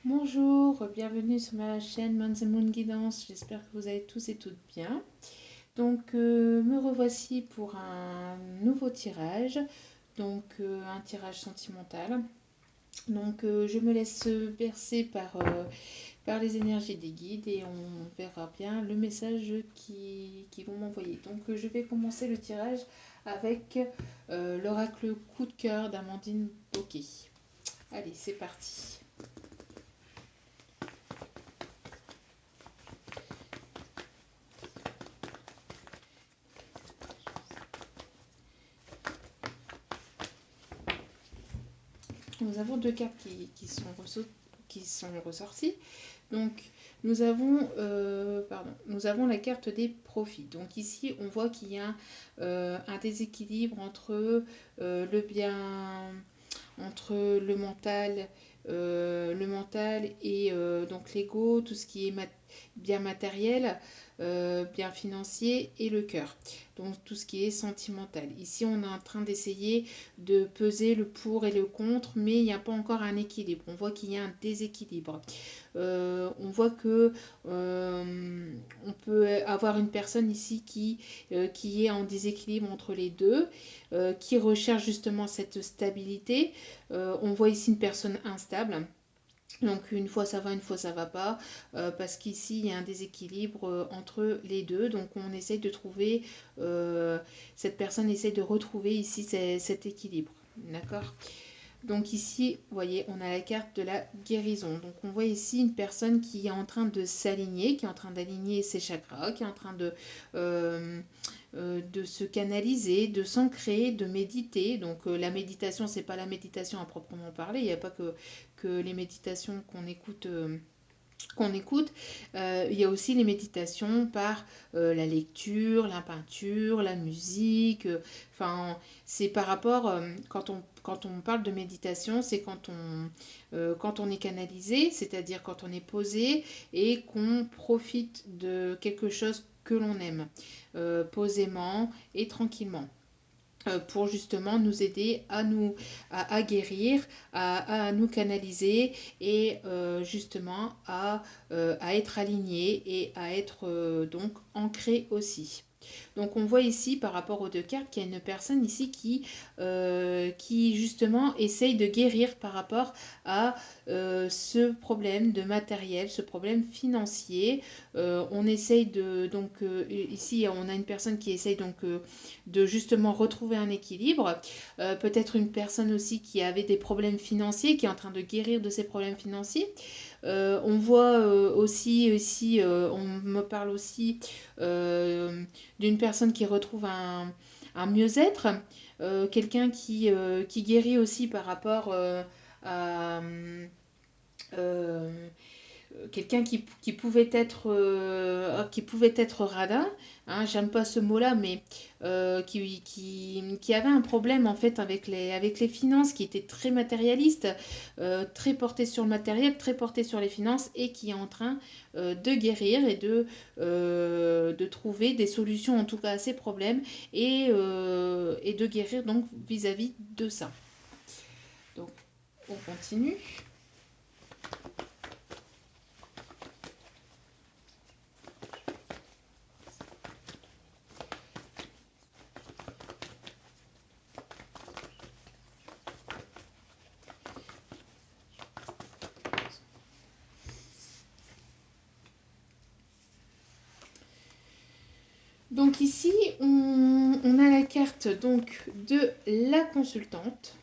Bonjour, bienvenue sur ma chaîne Man the Moon Guidance. J'espère que vous allez tous et toutes bien. Donc, me revoici pour un nouveau tirage, un tirage sentimental. Donc, je me laisse bercer par les énergies des guides et on verra bien le message qui vont m'envoyer. Donc, je vais commencer le tirage avec l'oracle coup de cœur d'Amandine Bocquet. Allez, c'est parti. Nous avons deux cartes qui sont ressorties. Donc, nous avons la carte des profits. Donc ici, on voit qu'il y a un déséquilibre le bien, entre le mental et donc l'ego, tout ce qui est bien matériel, bien financier et le cœur. Donc tout ce qui est sentimental. Ici, on est en train d'essayer de peser le pour et le contre, mais il n'y a pas encore un équilibre. On voit qu'il y a un déséquilibre. On voit que on peut avoir une personne ici qui est en déséquilibre entre les deux, qui recherche justement cette stabilité. On voit ici une personne instable. Donc une fois ça va, une fois ça va pas, parce qu'ici il y a un déséquilibre entre les deux. Donc on essaye de trouver, cette personne essaye de retrouver ici cet équilibre. D'accord. Donc ici, vous voyez, on a la carte de la guérison. Donc on voit ici une personne qui est en train de s'aligner, qui est en train d'aligner ses chakras, qui est en train de se canaliser, de s'ancrer, de méditer. Donc la méditation, c'est pas la méditation à proprement parler. Il n'y a pas que les méditations qu'on écoute, il y a aussi les méditations par la lecture, la peinture, la musique. Enfin, c'est par rapport, quand on parle de méditation, c'est quand on est canalisé, c'est-à-dire quand on est posé et qu'on profite de quelque chose que l'on aime, posément et tranquillement, pour justement nous aider à guérir, à nous canaliser et justement à être aligné et à être donc ancré aussi. Donc on voit ici par rapport aux deux cartes qu'il y a une personne ici qui justement essaye de guérir par rapport à ce problème de matériel, ce problème financier. On essaye ici on a une personne qui essaye de justement retrouver un équilibre. Peut-être une personne aussi qui avait des problèmes financiers, qui est en train de guérir de ses problèmes financiers. On voit aussi ici, on me parle aussi d'une personne qui retrouve un mieux-être, quelqu'un qui guérit aussi par rapport à quelqu'un qui pouvait être radin, hein, j'aime pas ce mot-là, mais qui avait un problème en fait avec les finances, qui était très matérialiste, très porté sur le matériel, très porté sur les finances, et qui est en train de guérir et de trouver des solutions en tout cas à ces problèmes, et de guérir donc vis-à-vis de ça. Donc on continue. Donc ici, on a la carte donc de la consultante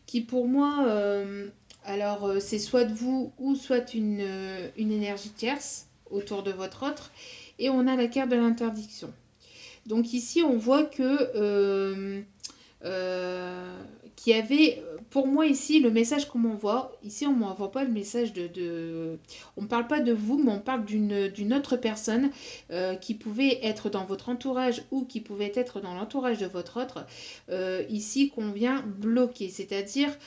qui pour moi, c'est soit de vous ou soit une énergie tierce autour de votre autre. Et on a la carte de l'interdiction. Donc ici, on voit que qui avait, pour moi ici, le message qu'on m'envoie, ici on ne m'envoie pas le message on ne parle pas de vous, mais on parle d'une autre personne qui pouvait être dans votre entourage ou qui pouvait être dans l'entourage de votre autre, ici qu'on vient bloquer, c'est-à-dire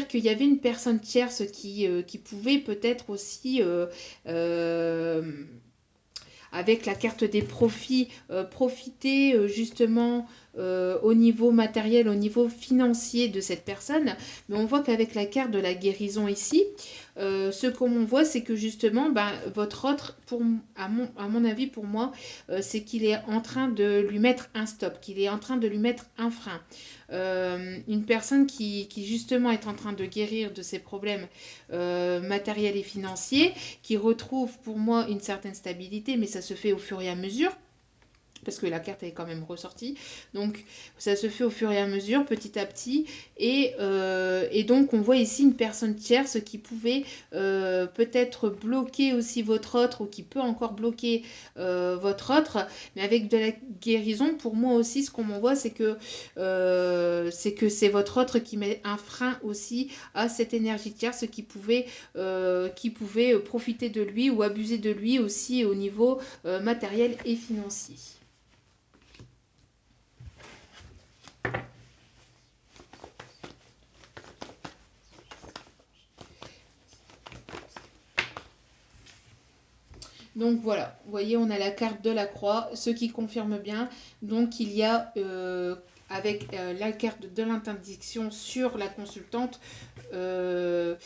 qu'il y avait une personne tierce qui pouvait peut-être aussi avec la carte des profits, profiter justement au niveau matériel, au niveau financier de cette personne. Mais on voit qu'avec la carte de la guérison ici, ce qu'on voit, c'est que justement, ben, votre autre, à mon avis, pour moi, c'est qu'il est en train de lui mettre un stop, qu'il est en train de lui mettre un frein. Une personne qui justement est en train de guérir de ses problèmes matériels et financiers, qui retrouve pour moi une certaine stabilité, mais ça se fait au fur et à mesure parce que la carte est quand même ressortie. Donc ça se fait au fur et à mesure, petit à petit. Et donc on voit ici une personne tierce qui pouvait peut-être bloquer aussi votre autre ou qui peut encore bloquer votre autre. Mais avec de la guérison, pour moi aussi, ce qu'on m'envoie, c'est que c'est votre autre qui met un frein aussi à cette énergie tierce qui pouvait profiter de lui ou abuser de lui aussi au niveau matériel et financier. Donc voilà, vous voyez, on a la carte de la croix, ce qui confirme bien. Donc il y a, avec la carte de l'interdiction sur la consultante, une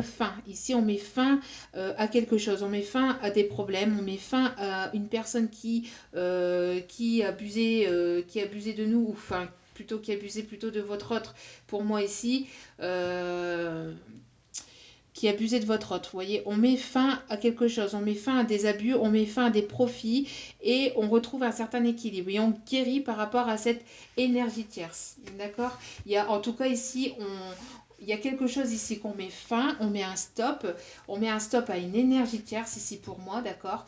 fin. Ici, on met fin à quelque chose, on met fin à des problèmes, on met fin à une personne qui abusait de nous, ou enfin plutôt qui abusait plutôt de votre autre. Pour moi ici. Qui abusait de votre autre. Vous voyez, on met fin à quelque chose, on met fin à des abus, on met fin à des profits et on retrouve un certain équilibre et on guérit par rapport à cette énergie tierce. D'accord? Il y a en tout cas ici, il y a quelque chose ici qu'on met fin, on met un stop à une énergie tierce ici pour moi, d'accord?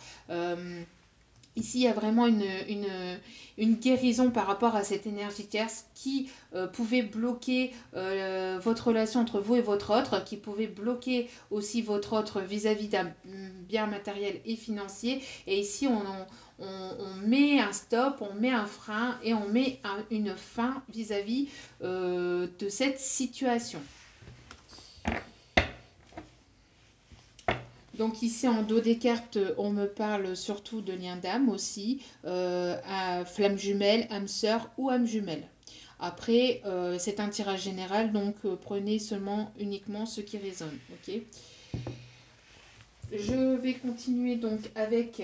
Ici, il y a vraiment une guérison par rapport à cette énergie tierce qui pouvait bloquer votre relation entre vous et votre autre, qui pouvait bloquer aussi votre autre vis-à-vis d'un bien matériel et financier. Et ici, on met un stop, on met un frein et on met une fin vis-à-vis de cette situation. Donc ici en dos des cartes, on me parle surtout de lien d'âme aussi, à flamme jumelle, âme sœur ou âme jumelle. Après, c'est un tirage général, donc prenez seulement uniquement ce qui résonne. Ok. Je vais continuer donc avec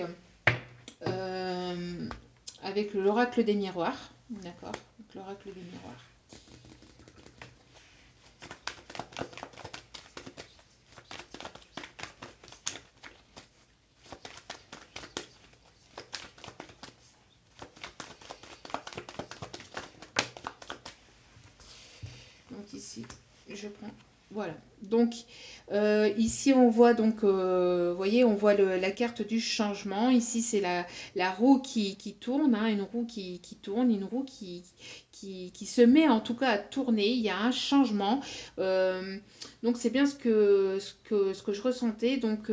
l'oracle des miroirs. D'accord. L'oracle des miroirs. Donc ici, je prends. Voilà. Donc ici on voit donc, vous voyez, on voit la carte du changement. Ici c'est la roue qui tourne, hein, une roue qui tourne, une roue qui se met en tout cas à tourner. Il y a un changement. Donc c'est bien ce que je ressentais. Donc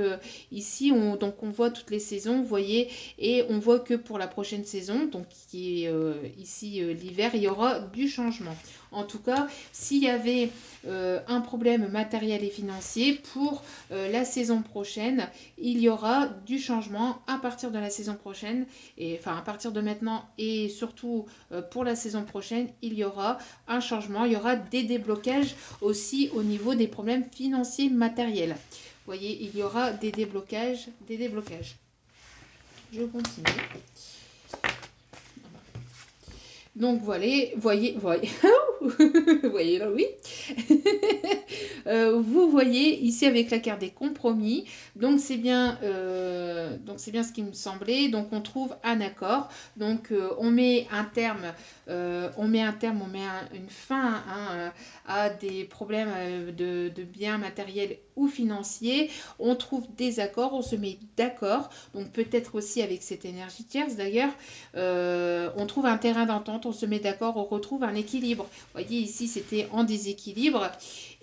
ici on voit toutes les saisons, vous voyez, et on voit que pour la prochaine saison, donc qui est ici l'hiver, il y aura du changement. En tout cas, s'il y avait un problème matériel et financier, pour la saison prochaine, il y aura du changement à partir de la saison prochaine, et enfin à partir de maintenant et surtout pour la saison prochaine, il y aura un changement, il y aura des déblocages aussi au niveau des problèmes financiers matériels. Vous voyez, il y aura des déblocages, des déblocages. Je continue. Donc voyez, voyez là, oui. Vous voyez ici avec la carte des compromis. Donc c'est bien ce qui me semblait. Donc on trouve un accord. Donc on met un terme, on met une fin hein, à des problèmes de biens matériels ou financiers. On trouve des accords, on se met d'accord. Donc peut-être aussi avec cette énergie tierce d'ailleurs, on trouve un terrain d'entente, on se met d'accord, on retrouve un équilibre. Vous voyez ici c'était en déséquilibre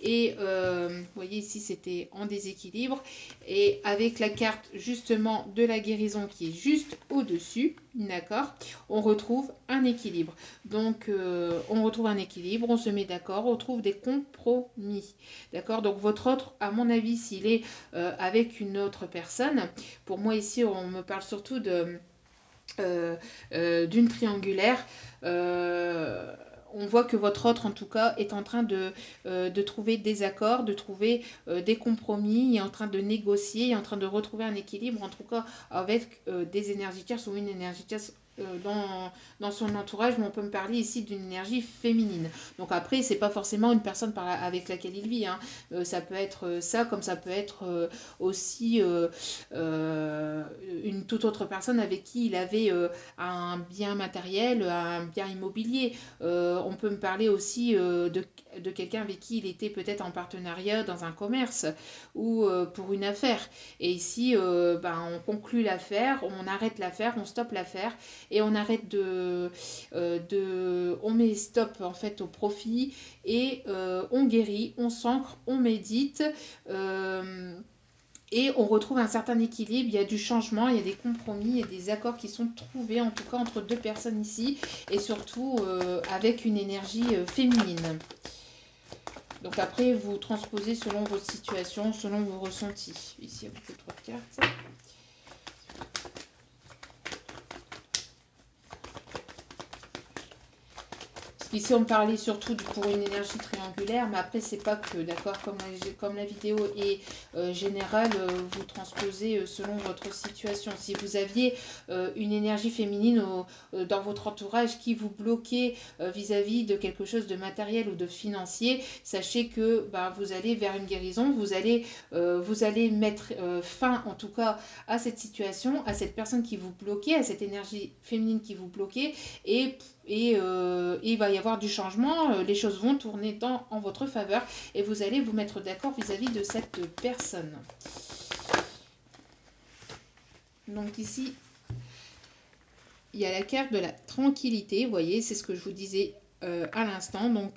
et vous voyez ici c'était en déséquilibre et avec la carte justement de la guérison qui est juste au-dessus, d'accord, on retrouve un équilibre. Donc on retrouve un équilibre, on se met d'accord, on trouve des compromis, d'accord. Donc votre autre, à mon avis, s'il est avec une autre personne, pour moi ici on me parle surtout d'une triangulaire, on voit que votre autre, en tout cas, est en train de trouver des accords, de trouver des compromis, il est en train de négocier, il est en train de retrouver un équilibre, en tout cas, avec des énergies tierces ou une énergie tierce dans son entourage, mais on peut me parler ici d'une énergie féminine. Donc après, c'est pas forcément une personne avec laquelle il vit, hein. Ça peut être ça, comme ça peut être aussi une toute autre personne avec qui il avait un bien matériel, un bien immobilier. On peut me parler aussi de quelqu'un avec qui il était peut-être en partenariat dans un commerce ou pour une affaire. Et ici, on conclut l'affaire, on arrête l'affaire, on stoppe l'affaire et on arrête on met stop en fait au profit et on guérit, on s'ancre, on médite. Et on retrouve un certain équilibre, il y a du changement, il y a des compromis, il y a des accords qui sont trouvés, en tout cas entre deux personnes ici, et surtout avec une énergie féminine. Donc après, vous transposez selon votre situation, selon vos ressentis. Ici, avec les 3 cartes. Ici, on parlait surtout pour une énergie triangulaire, mais après, c'est pas que, d'accord, comme la vidéo est générale, vous transposez selon votre situation. Si vous aviez une énergie féminine dans votre entourage qui vous bloquait vis-à-vis de quelque chose de matériel ou de financier, sachez que vous allez vers une guérison, vous allez mettre fin, en tout cas, à cette situation, à cette personne qui vous bloquait, à cette énergie féminine qui vous bloquait, et il va y avoir du changement, les choses vont tourner en votre faveur et vous allez vous mettre d'accord vis-à-vis de cette personne. Donc ici, il y a la carte de la tranquillité, vous voyez, c'est ce que je vous disais à l'instant. Donc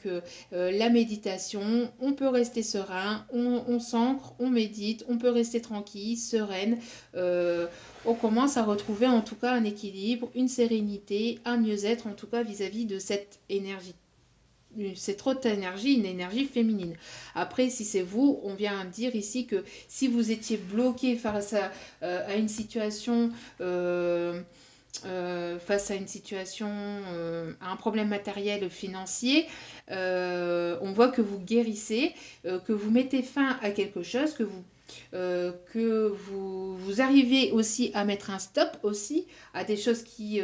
la méditation, on peut rester serein, on s'ancre, on médite, on peut rester tranquille, sereine. On commence à retrouver en tout cas un équilibre, une sérénité, un mieux-être en tout cas vis-à-vis de cette énergie. Cette haute énergie, une énergie féminine. Après, si c'est vous, on vient dire ici que si vous étiez bloqué face à une situation... face à une situation, à un problème matériel financier, on voit que vous guérissez, que vous mettez fin à quelque chose, que vous arrivez aussi à mettre un stop aussi à des choses qui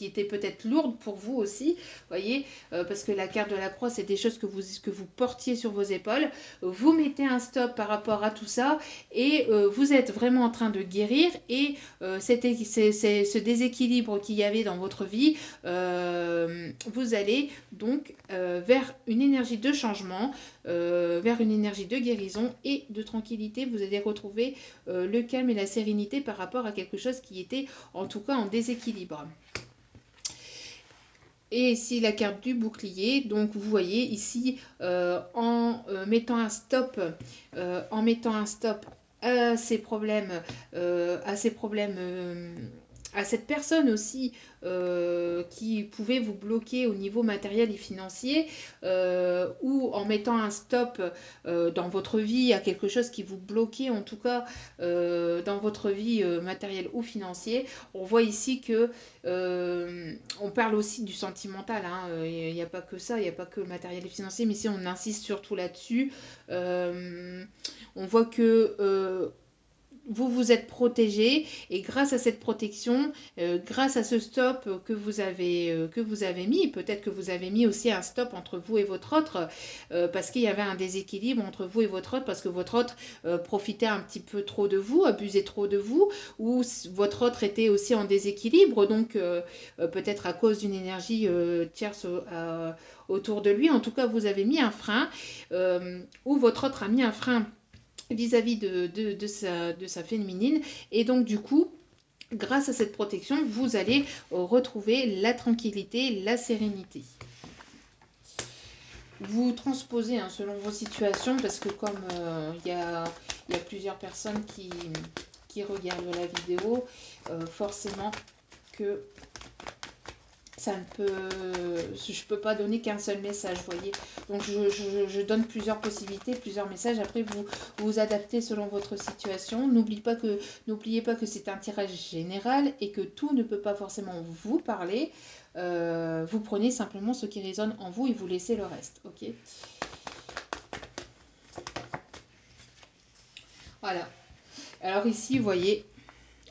étaient peut-être lourdes pour vous aussi, voyez, parce que la carte de la croix, c'est des choses que vous portiez sur vos épaules. Vous mettez un stop par rapport à tout ça et vous êtes vraiment en train de guérir et ce déséquilibre qu'il y avait dans votre vie, vous allez donc vers une énergie de changement, vers une énergie de guérison et de tranquillité. Vous allez retrouver le calme et la sérénité par rapport à quelque chose qui était en tout cas en déséquilibre. Et ici la carte du bouclier, donc vous voyez ici en mettant un stop à ces problèmes, à cette personne aussi qui pouvait vous bloquer au niveau matériel et financier, ou en mettant un stop dans votre vie à quelque chose qui vous bloquait en tout cas dans votre vie matérielle ou financière. On voit ici que on parle aussi du sentimental, hein. Il n'y a pas que ça, il n'y a pas que le matériel et financier, mais ici on insiste surtout là-dessus. On voit que vous vous êtes protégé et grâce à cette protection, grâce à ce stop que vous avez mis, peut-être que vous avez mis aussi un stop entre vous et votre autre parce qu'il y avait un déséquilibre entre vous et votre autre, parce que votre autre profitait un petit peu trop de vous, abusait trop de vous, ou votre autre était aussi en déséquilibre, donc peut-être à cause d'une énergie tierce autour de lui. En tout cas, vous avez mis un frein ou votre autre a mis un frein vis-à-vis de sa féminine, et donc du coup grâce à cette protection vous allez retrouver la tranquillité, la sérénité. Vous transposez selon vos situations, parce que comme il y a plusieurs personnes qui regardent la vidéo, forcément que ça ne peut, je peux pas donner qu'un seul message, vous voyez. Donc je donne plusieurs possibilités, plusieurs messages. Après vous vous adaptez selon votre situation. N'oubliez pas que c'est un tirage général et que tout ne peut pas forcément vous parler. Vous prenez simplement ce qui résonne en vous et vous laissez le reste, ok? Voilà. Alors ici, vous voyez,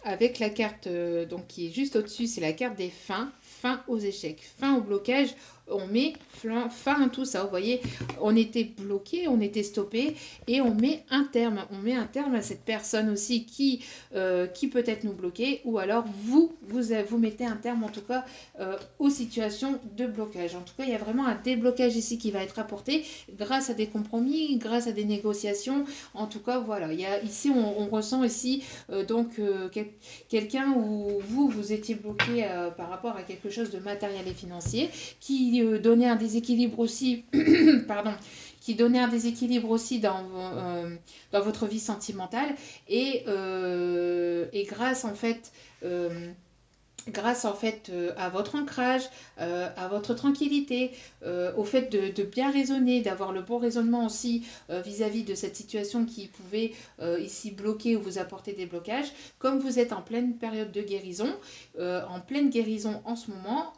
avec la carte donc qui est juste au-dessus, c'est la carte des fins. Fin aux échecs, fin au blocage, on met fin à tout ça. Vous voyez, on était bloqué, on était stoppé et on met un terme. On met un terme à cette personne aussi qui peut-être nous bloquer ou alors vous mettez un terme en tout cas aux situations de blocage. En tout cas, il y a vraiment un déblocage ici qui va être apporté grâce à des compromis, grâce à des négociations. En tout cas, voilà, ici on ressent ici quelqu'un où vous étiez bloqué par rapport à quelque chose de matériel et financier qui donnait un déséquilibre aussi pardon, qui donnait un déséquilibre aussi dans votre vie sentimentale et grâce en fait à votre ancrage, à votre tranquillité, au fait de bien raisonner, d'avoir le bon raisonnement aussi vis-à-vis de cette situation qui pouvait ici bloquer ou vous apporter des blocages. Comme vous êtes en pleine période de guérison, en pleine guérison en ce moment,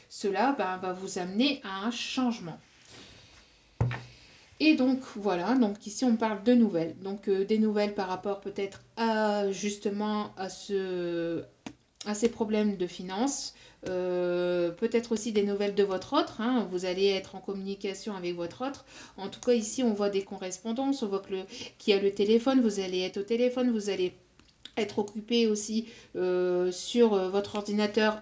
cela va vous amener à un changement. Et donc voilà, donc ici on parle de nouvelles, donc des nouvelles par rapport peut-être à justement à ces problèmes de finances, peut-être aussi des nouvelles de votre autre, hein, vous allez être en communication avec votre autre. En tout cas ici on voit des correspondances, on voit qu'il y a le téléphone, vous allez être au téléphone, vous allez être occupé aussi sur votre ordinateur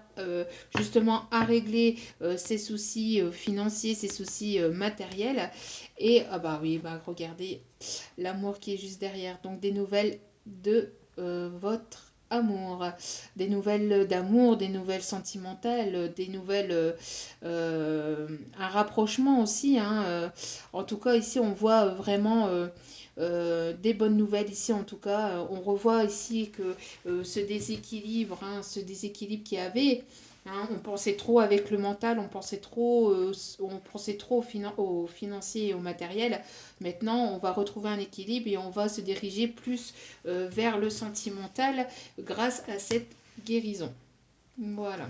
justement à régler ses soucis financiers, ses soucis matériels. Et ah bah oui, bah regardez l'amour qui est juste derrière. Donc des nouvelles de votre amour, des nouvelles d'amour, des nouvelles sentimentales, des nouvelles, un rapprochement aussi, hein, en tout cas ici on voit vraiment des bonnes nouvelles ici en tout cas. On revoit ici que ce déséquilibre, hein, qu'il y avait, hein, on pensait trop avec le mental, on pensait trop au financier et au matériel. Maintenant, on va retrouver un équilibre et on va se diriger plus vers le sentimental grâce à cette guérison. Voilà.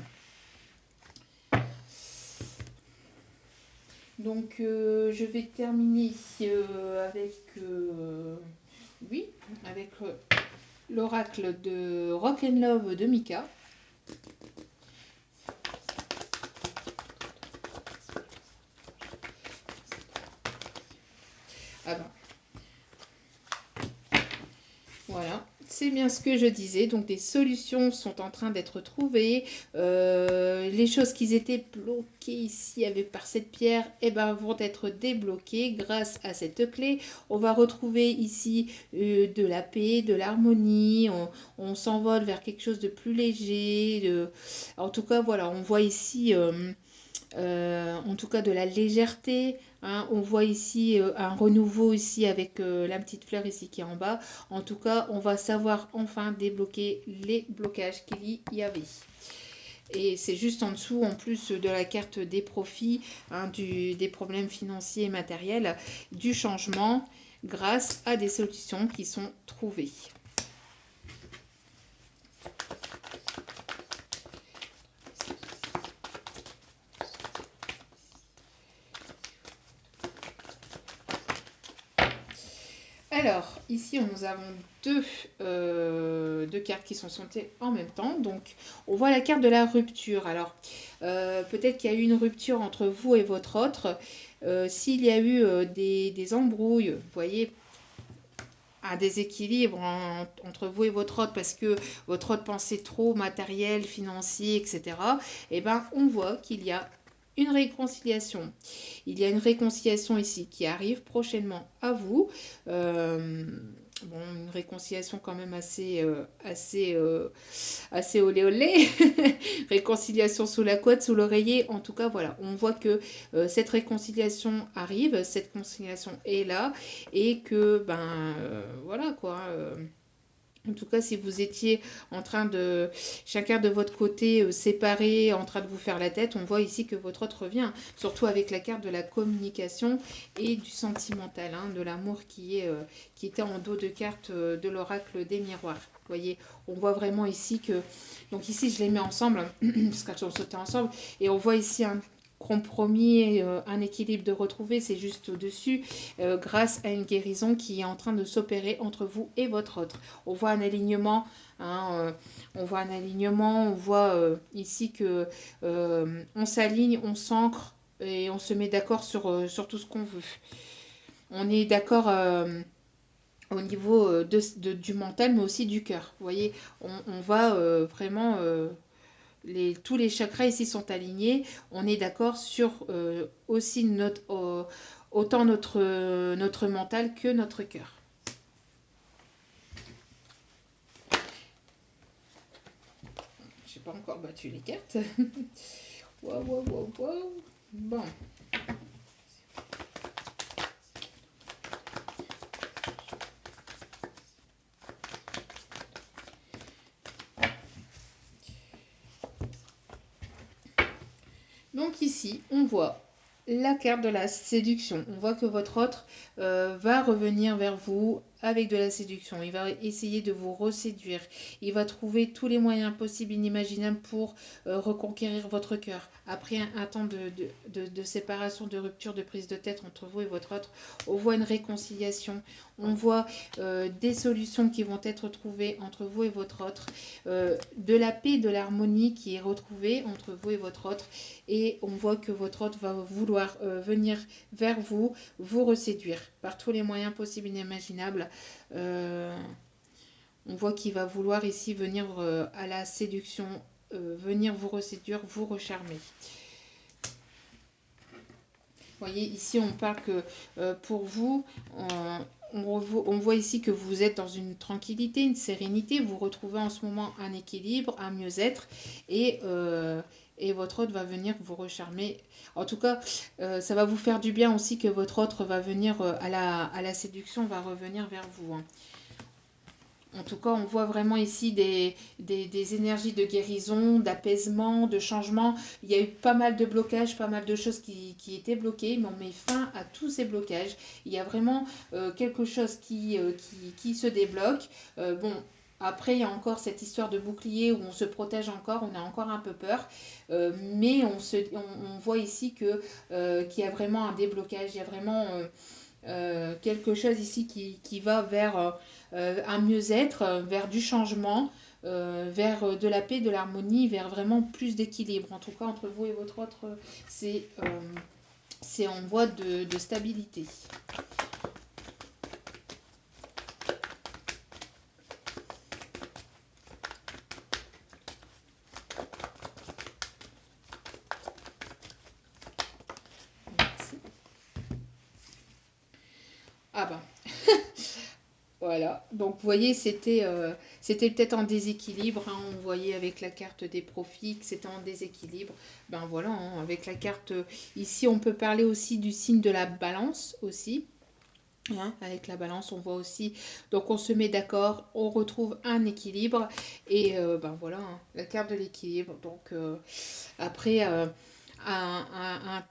Donc, je vais terminer avec l'oracle de Rock and Love de Mika. Ah ben, voilà, c'est bien ce que je disais. Donc des solutions sont en train d'être trouvées. Les choses qui étaient bloquées ici par cette pierre vont être débloquées grâce à cette clé. On va retrouver ici de la paix, de l'harmonie. On s'envole vers quelque chose de plus léger. En tout cas, voilà, on voit ici... en tout cas de la légèreté, hein. On voit ici un renouveau ici avec la petite fleur ici qui est en bas. En tout cas, on va savoir enfin débloquer les blocages qu'il y avait. Et c'est juste en dessous, en plus de la carte des profits, hein, des problèmes financiers et matériels, du changement grâce à des solutions qui sont trouvées. Alors, ici, nous avons deux cartes qui sont sautées en même temps. Donc, on voit la carte de la rupture. Alors, peut-être qu'il y a eu une rupture entre vous et votre autre. S'il y a eu des embrouilles, vous voyez, un déséquilibre entre vous et votre autre parce que votre autre pensait trop matériel, financier, etc. Eh bien, on voit qu'il y a une réconciliation. Il y a une réconciliation ici qui arrive prochainement à vous. Une réconciliation quand même assez olé olé. Réconciliation sous la couette, sous l'oreiller. En tout cas, voilà, on voit que cette réconciliation arrive, cette réconciliation est là et que, voilà quoi... En tout cas, si vous étiez en train de, chacun de votre côté, séparé, en train de vous faire la tête, on voit ici que votre autre revient, surtout avec la carte de la communication et du sentimental, hein, de l'amour qui était en dos de carte de l'oracle des miroirs. Vous voyez, on voit vraiment ici que, donc ici je les mets ensemble, parce qu'elles sont sautées ensemble, et on voit ici un compromis, un équilibre de retrouver, c'est juste au-dessus, grâce à une guérison qui est en train de s'opérer entre vous et votre autre. On voit un alignement, hein, on voit un alignement, on voit ici que on s'aligne, on s'ancre et on se met d'accord sur tout ce qu'on veut. On est d'accord au niveau du mental, mais aussi du cœur. Vous voyez, on va vraiment... tous les chakras ici sont alignés. On est d'accord sur aussi autant notre mental que notre cœur. J'ai pas encore battu les cartes. Waouh, waouh, waouh, waouh. Bon. Donc ici, on voit la carte de la séduction. On voit que votre autre va revenir vers vous avec de la séduction. Il va essayer de vous reséduire. Il va trouver tous les moyens possibles, inimaginables pour reconquérir votre cœur. Après un temps de séparation, de rupture, de prise de tête entre vous et votre autre, on voit une réconciliation. On voit des solutions qui vont être trouvées entre vous et votre autre. De la paix, de l'harmonie qui est retrouvée entre vous et votre autre. Et on voit que votre autre va vouloir venir vers vous, vous reséduire par tous les moyens possibles et inimaginables. On voit qu'il va vouloir ici venir à la séduction, venir vous reséduire, vous recharmer. Vous voyez, ici on parle que pour vous, on voit ici que vous êtes dans une tranquillité, une sérénité, vous retrouvez en ce moment un équilibre, un mieux-être et votre autre va venir vous recharmer. En tout cas, ça va vous faire du bien aussi que votre autre va venir à la séduction, va revenir vers vous. Hein. En tout cas, on voit vraiment ici des énergies de guérison, d'apaisement, de changement. Il y a eu pas mal de blocages, pas mal de choses qui étaient bloquées, mais on met fin à tous ces blocages. Il y a vraiment quelque chose qui se débloque. Bon, après, il y a encore cette histoire de bouclier où on se protège encore, on a encore un peu peur, mais on voit ici qu'il y a vraiment un déblocage, il y a vraiment quelque chose ici qui va vers un mieux-être, vers du changement, vers de la paix, de l'harmonie, vers vraiment plus d'équilibre. En tout cas, entre vous et votre autre, c'est en voie de stabilité. Merci. Ah ben. Voilà, donc vous voyez, c'était peut-être en déséquilibre, hein, on voyait avec la carte des profits que c'était en déséquilibre. Ben voilà, hein, avec la carte, ici on peut parler aussi du signe de la balance aussi. Hein, avec la balance, on voit aussi, donc on se met d'accord, on retrouve un équilibre et ben voilà, hein, la carte de l'équilibre. Donc après, un, un- un-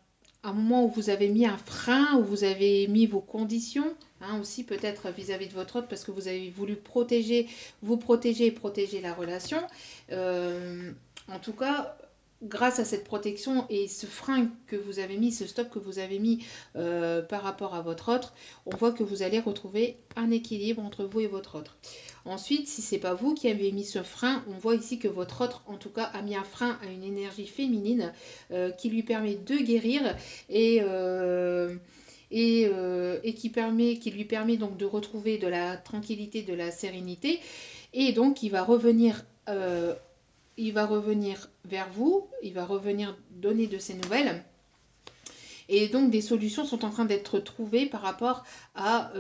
un moment où vous avez mis un frein, où vous avez mis vos conditions, hein, aussi peut-être vis-à-vis de votre autre, parce que vous avez voulu vous protéger et protéger la relation. Euh, En tout cas, grâce à cette protection et ce frein que vous avez mis, ce stop que vous avez mis par rapport à votre autre, on voit que vous allez retrouver un équilibre entre vous et votre autre. Ensuite, si c'est pas vous qui avez mis ce frein, on voit ici que votre autre, en tout cas, a mis un frein à une énergie féminine qui lui permet de guérir et qui lui permet donc de retrouver de la tranquillité, de la sérénité. Et donc, il va revenir vers vous, il va revenir donner de ses nouvelles. Et donc, des solutions sont en train d'être trouvées par rapport à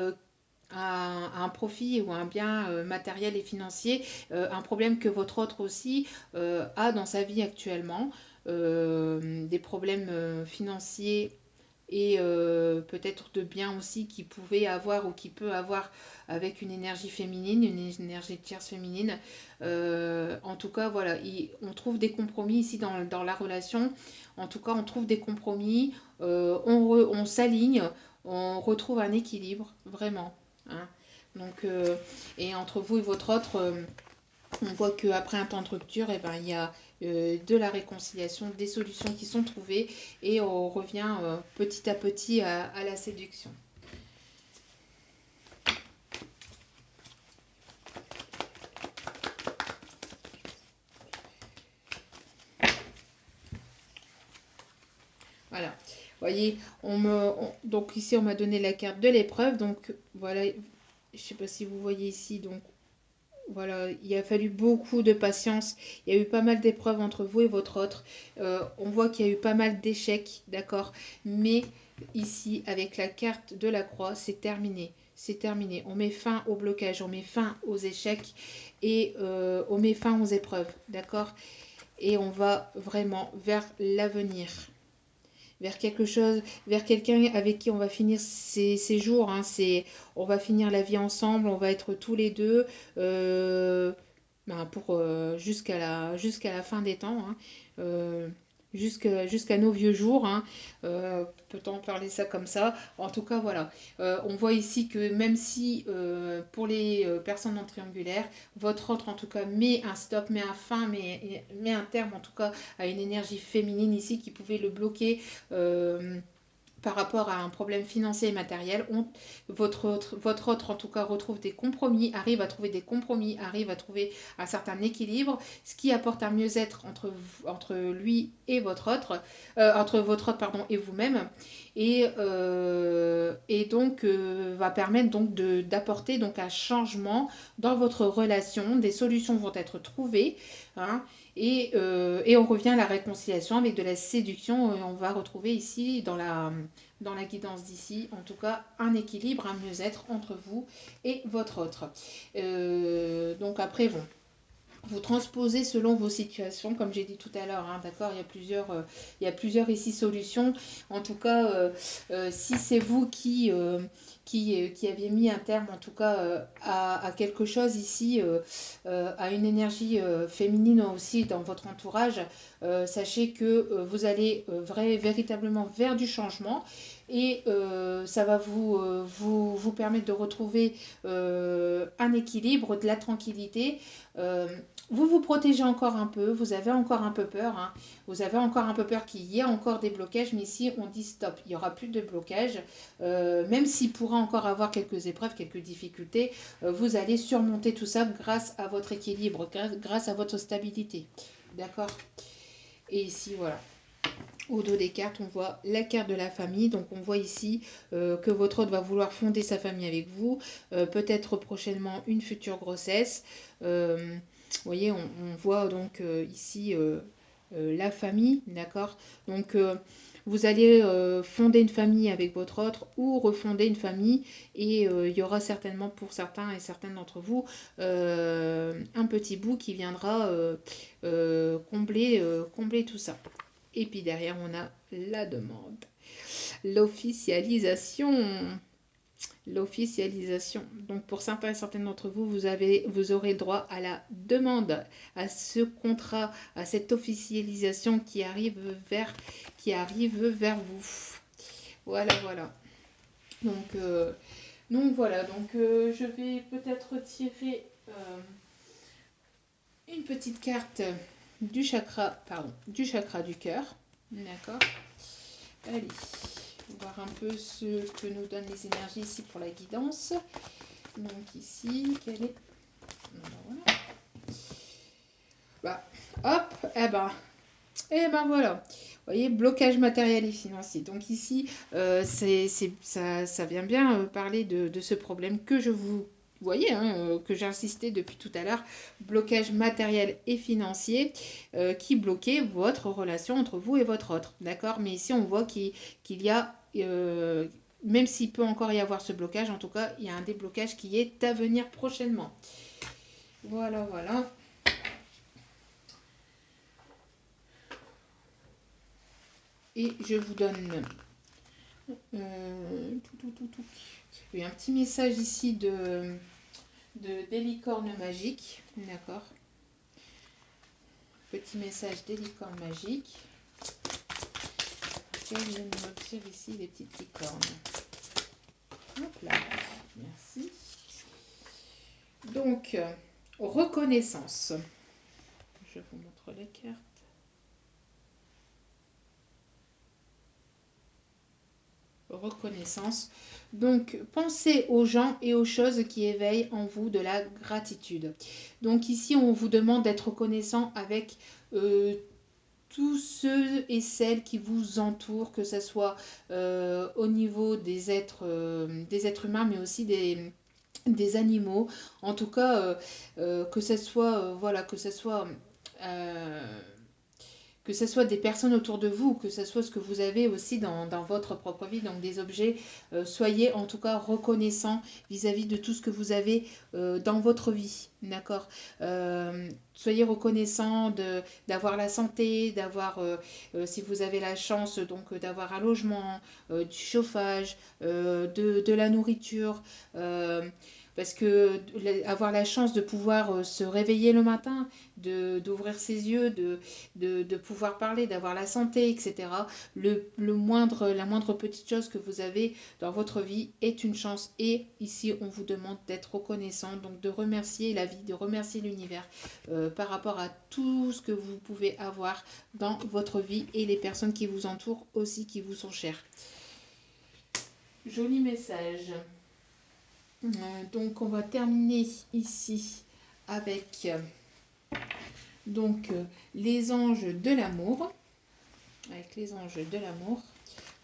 un profit ou un bien matériel et financier, un problème que votre autre aussi a dans sa vie actuellement, des problèmes financiers et peut-être de bien aussi qu'il pouvait avoir ou qu'il peut avoir avec une énergie féminine, une énergie tierce féminine. En tout cas, voilà, on trouve des compromis ici dans la relation. En tout cas, on trouve des compromis, on s'aligne, on retrouve un équilibre, vraiment. Hein. Donc, et entre vous et votre autre, on voit qu'après un temps de rupture, eh ben, il y a de la réconciliation, des solutions qui sont trouvées et on revient petit à petit à la séduction. Voilà. Vous voyez, donc ici on m'a donné la carte de l'épreuve. Donc voilà, je ne sais pas si vous voyez ici. Donc voilà, il a fallu beaucoup de patience. Il y a eu pas mal d'épreuves entre vous et votre autre. On voit qu'il y a eu pas mal d'échecs, d'accord. Mais ici, avec la carte de la croix, c'est terminé. C'est terminé. On met fin au blocage, on met fin aux échecs et on met fin aux épreuves, d'accord. Et on va vraiment vers l'avenir, vers quelque chose, vers quelqu'un avec qui on va finir ces jours. Hein, on va finir la vie ensemble, on va être tous les deux pour jusqu'à la fin des temps. Hein, jusqu'à nos vieux jours. Hein, peut-on parler ça comme ça? En tout cas, voilà. On voit ici que même si pour les personnes non triangulaires, votre autre en tout cas met un stop, met un fin, met un terme en tout cas à une énergie féminine ici qui pouvait le bloquer. Par rapport à un problème financier et matériel, votre autre en tout cas retrouve des compromis, arrive à trouver des compromis, arrive à trouver un certain équilibre, ce qui apporte un mieux-être entre lui et votre autre, entre votre autre pardon et vous-même, et donc va permettre donc d'apporter donc un changement dans votre relation, des solutions vont être trouvées. Hein, et on revient à la réconciliation avec de la séduction. On va retrouver ici dans la guidance d'ici, en tout cas, un équilibre, un mieux-être entre vous et votre autre. Donc après, bon, vous transposez selon vos situations, comme j'ai dit tout à l'heure, hein, d'accord, il y a plusieurs ici solutions. En tout cas, si c'est vous qui aviez mis un terme, en tout cas, à quelque chose ici, à une énergie féminine aussi dans votre entourage, sachez que vous allez véritablement vers du changement et ça va vous permettre de retrouver un équilibre, de la tranquillité. Vous vous protégez encore un peu, vous avez encore un peu peur, hein. Vous avez encore un peu peur qu'il y ait encore des blocages, mais ici on dit stop, il n'y aura plus de blocage, même s'il pourra encore avoir quelques épreuves, quelques difficultés, vous allez surmonter tout ça grâce à votre équilibre, grâce à votre stabilité, d'accord. Et ici voilà. Au dos des cartes, on voit la carte de la famille. Donc, on voit ici que votre hôte va vouloir fonder sa famille avec vous. Peut-être prochainement une future grossesse. Vous voyez, on voit donc ici la famille, d'accord. Donc, vous allez fonder une famille avec votre autre ou refonder une famille. Et il y aura certainement pour certains et certaines d'entre vous un petit bout qui viendra combler tout ça. Et puis derrière, on a la demande. L'officialisation. L'officialisation. Donc pour certains et certaines d'entre vous, vous aurez droit à la demande, à ce contrat, à cette officialisation qui arrive vers vous. Voilà, voilà. Donc voilà, je vais peut-être tirer une petite carte du chakra du cœur. D'accord. Allez, voir un peu ce que nous donnent les énergies ici pour la guidance. Donc ici, quelle est... Voilà. Bah, hop, et ben voilà. Vous voyez, blocage matériel et financier. Donc ici, ça vient bien parler de ce problème que je vous voyez, hein, que j'ai insisté depuis tout à l'heure, blocage matériel et financier qui bloquait votre relation entre vous et votre autre. D'accord. Mais ici, on voit qu'il y a, même s'il peut encore y avoir ce blocage, en tout cas, il y a un déblocage qui est à venir prochainement. Voilà, voilà. Et je vous donne Tout. Oui, un petit message ici des licornes magiques. D'accord. Petit message des licornes magiques. Je viens de m'obtenir ici les petites licornes. Hop là. Merci. Donc, reconnaissance. Je vous montre les cartes. Reconnaissance. Donc, pensez aux gens et aux choses qui éveillent en vous de la gratitude. Donc ici, on vous demande d'être reconnaissant avec tous ceux et celles qui vous entourent, que ce soit au niveau des êtres humains, mais aussi des animaux. En tout cas, que ce soit, voilà, que ce soit des personnes autour de vous, que ce soit ce que vous avez aussi dans votre propre vie, donc des objets, soyez en tout cas reconnaissants vis-à-vis de tout ce que vous avez dans votre vie, d'accord. Soyez reconnaissants d'avoir la santé, d'avoir, si vous avez la chance, donc d'avoir un logement, du chauffage, de la nourriture. Parce que avoir la chance de pouvoir se réveiller le matin, d'ouvrir ses yeux, de pouvoir parler, d'avoir la santé, etc. La moindre petite chose que vous avez dans votre vie est une chance. Et ici, on vous demande d'être reconnaissant, donc de remercier la vie, de remercier l'univers par rapport à tout ce que vous pouvez avoir dans votre vie et les personnes qui vous entourent aussi, qui vous sont chères. Joli message. Donc on va terminer ici avec donc les anges de l'amour. Avec les anges de l'amour.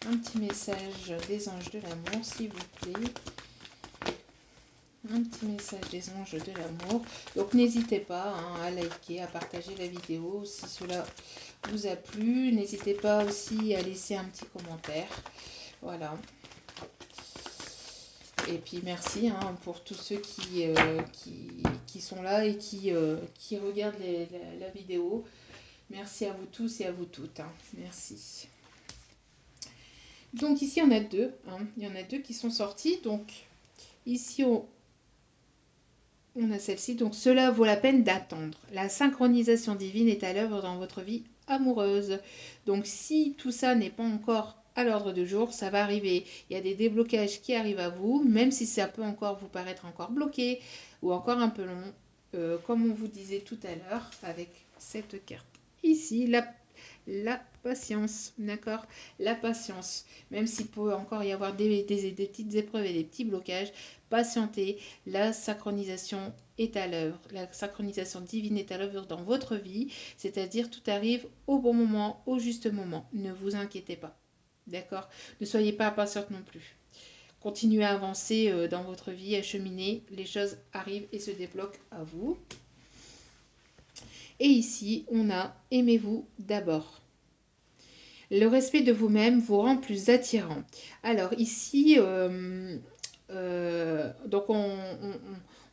Un petit message des anges de l'amour, s'il vous plaît. Un petit message des anges de l'amour. Donc n'hésitez pas à liker, à partager la vidéo si cela vous a plu. N'hésitez pas aussi à laisser un petit commentaire. Voilà. Et puis merci pour tous ceux qui sont là et qui regardent la vidéo. Merci à vous tous et à vous toutes. Merci. Donc ici, on a deux. Il y en a deux qui sont sortis. Donc ici, on a celle-ci. Donc cela vaut la peine d'attendre. La synchronisation divine est à l'œuvre dans votre vie amoureuse. Donc si tout ça n'est pas encore à l'ordre du jour, ça va arriver. Il y a des déblocages qui arrivent à vous, même si ça peut encore vous paraître encore bloqué ou encore un peu long, comme on vous disait tout à l'heure avec cette carte. Ici, la patience, d'accord. La patience, même s'il peut encore y avoir des petites épreuves et des petits blocages, patientez, la synchronisation est à l'œuvre. La synchronisation divine est à l'œuvre dans votre vie, c'est-à-dire tout arrive au bon moment, au juste moment. Ne vous inquiétez pas. D'accord. Ne soyez pas impatiente non plus. Continuez à avancer dans votre vie, à cheminer. Les choses arrivent et se débloquent à vous. Et ici, on a aimez-vous d'abord. Le respect de vous-même vous rend plus attirant. Alors ici, donc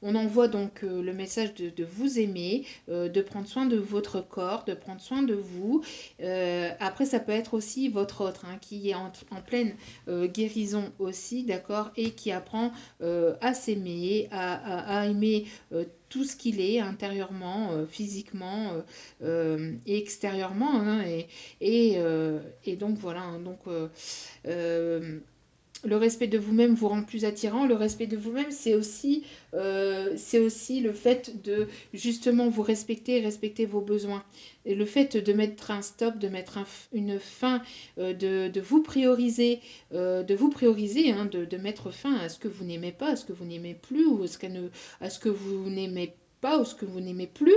on envoie donc le message de vous aimer, de prendre soin de votre corps, de prendre soin de vous. Après, ça peut être aussi votre autre qui est en pleine guérison aussi, d'accord, et qui apprend à s'aimer, à aimer tout ce qu'il est intérieurement, physiquement et extérieurement. Et donc voilà, le respect de vous-même vous rend plus attirant. Le respect de vous-même, c'est aussi le fait de justement vous respecter, respecter vos besoins. Et le fait de mettre un stop, de mettre une fin, de vous prioriser, de mettre fin à ce que vous n'aimez pas, à ce que vous n'aimez plus, ou à ce que vous n'aimez pas, ou ce que vous n'aimez plus.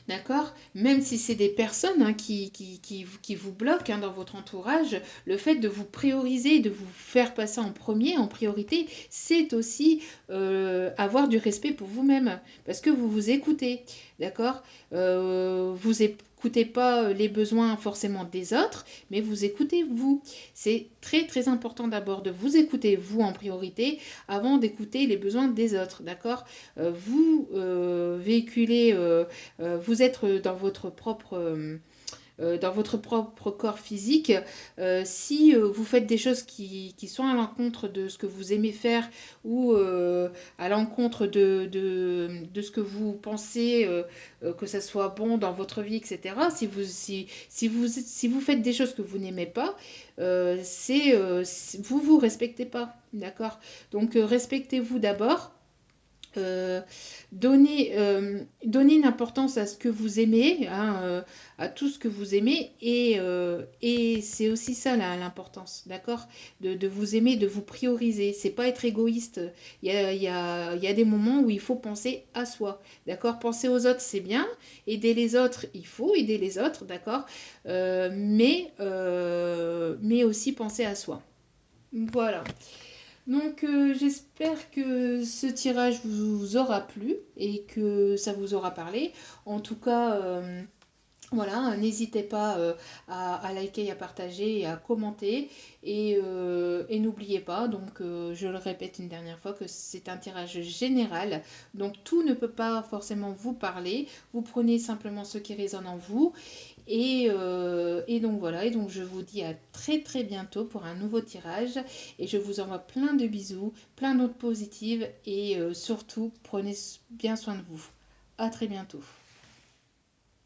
D'accord. Même si c'est des personnes qui vous bloquent dans votre entourage, le fait de vous prioriser, de vous faire passer en premier, en priorité, c'est aussi avoir du respect pour vous-même. Parce que vous vous écoutez. D'accord. Vous n'écoutez pas les besoins forcément des autres, mais vous écoutez vous. C'est très très important d'abord de vous écouter vous en priorité avant d'écouter les besoins des autres. D'accord. Vous véhiculez... vous êtes dans votre propre dans votre propre corps physique. Si vous faites des choses qui sont à l'encontre de ce que vous aimez faire ou à l'encontre de ce que vous pensez que ça soit bon dans votre vie, etc. Si vous faites des choses que vous n'aimez pas, vous vous respectez pas, d'accord? Donc respectez-vous d'abord. Euh, donnez une importance à ce que vous aimez, hein, à tout ce que vous aimez, et c'est aussi ça l'importance, d'accord? De vous aimer, de vous prioriser. C'est pas être égoïste. Il y a des moments où il faut penser à soi, d'accord? Penser aux autres, c'est bien. Aider les autres, il faut aider les autres, d'accord? Mais aussi penser à soi. Voilà. Donc j'espère que ce tirage vous aura plu et que ça vous aura parlé. En tout cas, voilà, n'hésitez pas à liker, et à partager et à commenter. Et n'oubliez pas, donc je le répète une dernière fois, que c'est un tirage général. Donc tout ne peut pas forcément vous parler. Vous prenez simplement ce qui résonne en vous. Et donc voilà, et donc je vous dis à très très bientôt pour un nouveau tirage. Et je vous envoie plein de bisous, plein d'autres positives. Et surtout, prenez bien soin de vous. À très bientôt.